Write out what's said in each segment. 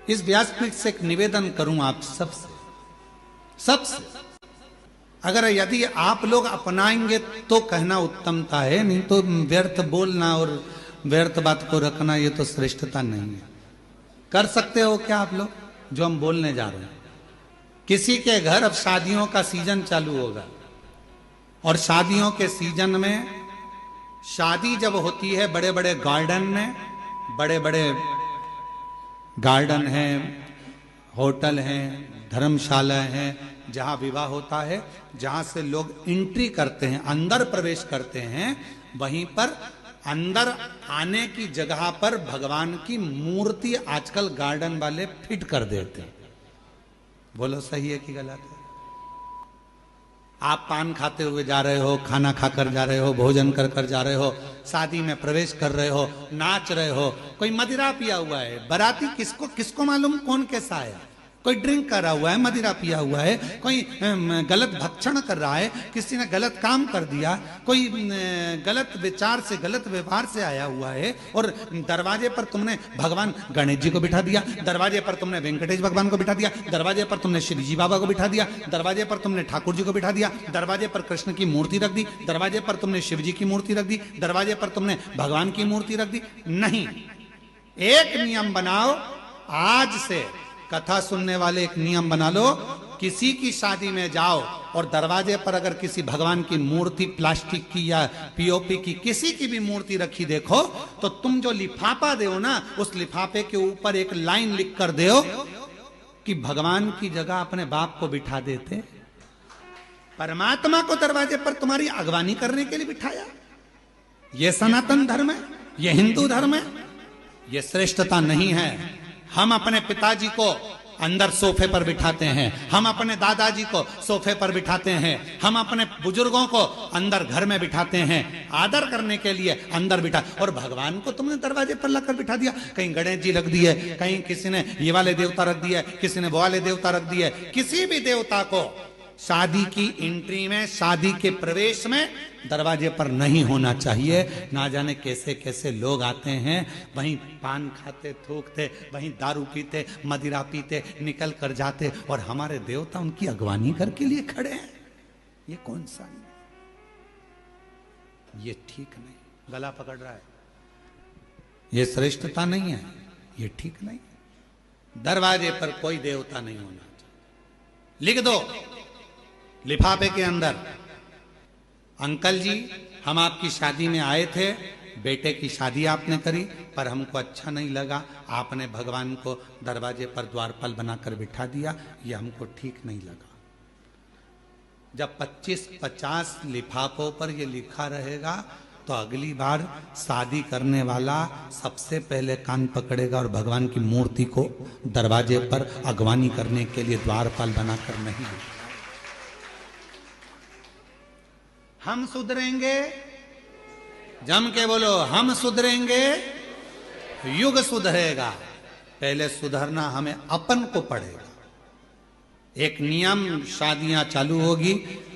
इस व्यासपीठ से एक निवेदन करूं आप सबसे, अगर यदि आप लोग अपनाएंगे तो कहना उत्तमता है, नहीं तो व्यर्थ बोलना और व्यर्थ बात को रखना ये तो श्रेष्ठता नहीं है। कर सकते हो क्या आप लोग जो हम बोलने जा रहे हैं? किसी के घर अब शादियों का सीजन चालू होगा और शादियों के सीजन में शादी जब होती है बड़े बड़े गार्डन में, बड़े बड़े गार्डन हैं, होटल हैं, धर्मशाला हैं, जहां विवाह होता है, जहां से लोग एंट्री करते हैं, अंदर प्रवेश करते हैं, वहीं पर अंदर आने की जगह पर भगवान की मूर्ति आजकल गार्डन वाले फिट कर देते हैं। बोलो सही है कि गलत है? आप पान खाते हुए जा रहे हो, खाना खाकर जा रहे हो, भोजन कर कर जा रहे हो, शादी में प्रवेश कर रहे हो, नाच रहे हो, कोई मदिरा पिया हुआ है, बाराती किसको मालूम कौन कैसा है, कोई ड्रिंक कर रहा हुआ है, मदिरा पिया हुआ है, कोई गलत भक्षण कर रहा है, किसी ने गलत काम कर दिया, कोई गलत विचार से गलत व्यवहार से आया हुआ है, और दरवाजे पर तुमने भगवान गणेश जी को बिठा दिया, दरवाजे पर तुमने वेंकटेश भगवान को बिठा दिया, दरवाजे पर तुमने श्री जी बाबा को बिठा दिया, दरवाजे पर तुमने ठाकुर जी को बिठा दिया, दरवाजे पर कृष्ण की मूर्ति रख दी, दरवाजे पर तुमने शिव जी की मूर्ति रख दी, दरवाजे पर तुमने भगवान की मूर्ति रख दी। नहीं, एक नियम बनाओ, आज से कथा सुनने वाले एक नियम बना लो, किसी की शादी में जाओ और दरवाजे पर अगर किसी भगवान की मूर्ति प्लास्टिक की या पीओपी की किसी की भी मूर्ति रखी देखो, तो तुम जो लिफाफा दो ना, उस लिफाफे के ऊपर एक लाइन लिख कर दो कि भगवान की जगह अपने बाप को बिठा देते, परमात्मा को दरवाजे पर तुम्हारी अगवानी करने के लिए बिठाया। यह सनातन धर्म है, यह हिंदू धर्म है, यह श्रेष्ठता नहीं है। हम अपने पिताजी को अंदर सोफे पर बिठाते हैं, हम अपने दादाजी को सोफे पर बिठाते हैं, हम अपने बुजुर्गों को अंदर घर में बिठाते हैं, आदर करने के लिए अंदर बिठा, और भगवान को तुमने दरवाजे पर लाकर बिठा दिया। कहीं गणेश जी रख दिए, कहीं किसी ने ये वाले देवता रख दिया, किसी ने वो वाले देवता रख दिए। किसी भी देवता को शादी की एंट्री में, शादी के प्रवेश में दरवाजे पर नहीं होना चाहिए। ना जाने कैसे कैसे लोग आते हैं, वहीं पान खाते, थूकते, वहीं दारू पीते, मदिरा पीते, निकल कर जाते, और हमारे देवता उनकी अगवानी करके लिए खड़े हैं। ये कौन सा है? ये ठीक नहीं। गला पकड़ रहा है, ये श्रेष्ठता नहीं है, ये ठीक नहीं। दरवाजे पर कोई देवता नहीं होना चाहिए। लिख दो लिफाफे के अंदर, अंकल जी हम आपकी शादी में आए थे, बेटे की शादी आपने करी, पर हमको अच्छा नहीं लगा, आपने भगवान को दरवाजे पर द्वारपाल बनाकर बिठा दिया, ये हमको ठीक नहीं लगा। जब 25-50 लिफाफों पर ये लिखा रहेगा, तो अगली बार शादी करने वाला सबसे पहले कान पकड़ेगा और भगवान की मूर्ति को दरवाजे पर अगवानी करने के लिए द्वारपाल बनाकर नहीं बिठाएगा। हम सुधरेंगे, जम के बोलो, हम सुधरेंगे, युग सुधरेगा। पहले सुधरना हमें अपन को पड़ेगा। एक नियम, शादियां चालू होगी,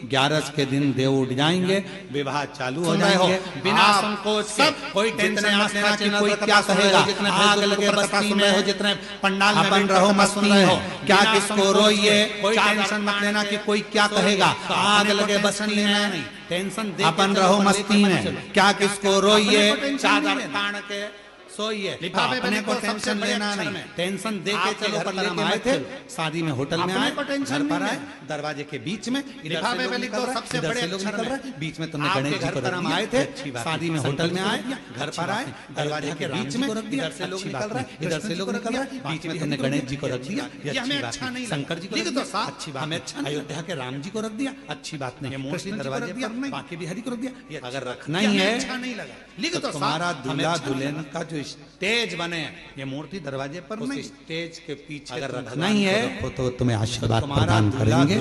11 के दिन देव उठ जाएंगे, विवाह चालू हो जाएंगे, बिना संकोच के, कोई टेंशन मत लेना कि कोई क्या कहेगा, आग लगे बस्ती में हो, जितने पंडाल में अपन रहो मस्ती हो, क्या किसको रोइए, कोई टेंशन मत लेना कि कोई क्या कहेगा, आग लगे बस्ती में, नहीं टेंशन, अपन रहो मस्ती में, क्या किसको रोइए, चादर तान के सोइए, अपने को टेंशन लेना नहीं, टेंशन दे के चलो। पर लेके आए थे शादी में, होटल में आए, घर पर आए, दरवाजे के बीच में लिफाफे में लिख दो, सबसे बड़े लोग निकल रहे, बीच में तुमने गणेश जी को रख दिया। आए थे शादी में, होटल में आए, घर पर आए, दरवाजे के बीच में रख दिया, इधर से लोग निकल रहे, इधर से लोग निकल रहे, बीच में तुमने गणेश जी को रख दिया, ये हमें अच्छा नहीं। शंकर जी को लिख दो, अच्छी बात, हमें अच्छा। अयोध्या के राम जी को रख दिया, अच्छी बात नहीं। मूर्ति दरवाजे पर, बाकी बिहारी को रख दिया, अगर रखना ही है अच्छा नहीं लगा, लिख दो। तुम्हारा दूल्हा दुल्हन का जो स्टेज बने, ये मूर्ति दरवाजे पर नहीं, स्टेज के पीछे अगर रखना ही है तो तुम्हें आशीर्वाद प्रदान करेंगे।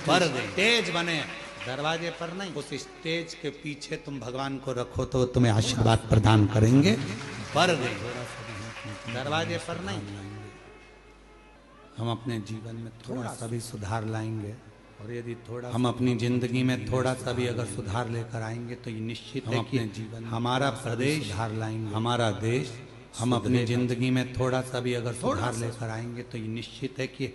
पर स्टेज बने दरवाजे पर नहीं, उस स्टेज के पीछे तुम भगवान को रखो तो तुम्हें आशीर्वाद प्रदान करेंगे। पर दरवाजे पर नहीं। हम अपने जीवन में थोड़ा सा भी सुधार लाएंगे, और यदि थोड़ा हम अपनी जिंदगी में थोड़ा सा भी अगर सुधार लेकर आएंगे, तो ये निश्चित है कि जीवन, हमारा प्रदेश सुधार लाएंगे, हमारा देश हम अपनी जिंदगी में थोड़ा सा भी अगर सुधार लेकर आएंगे तो ये निश्चित है कि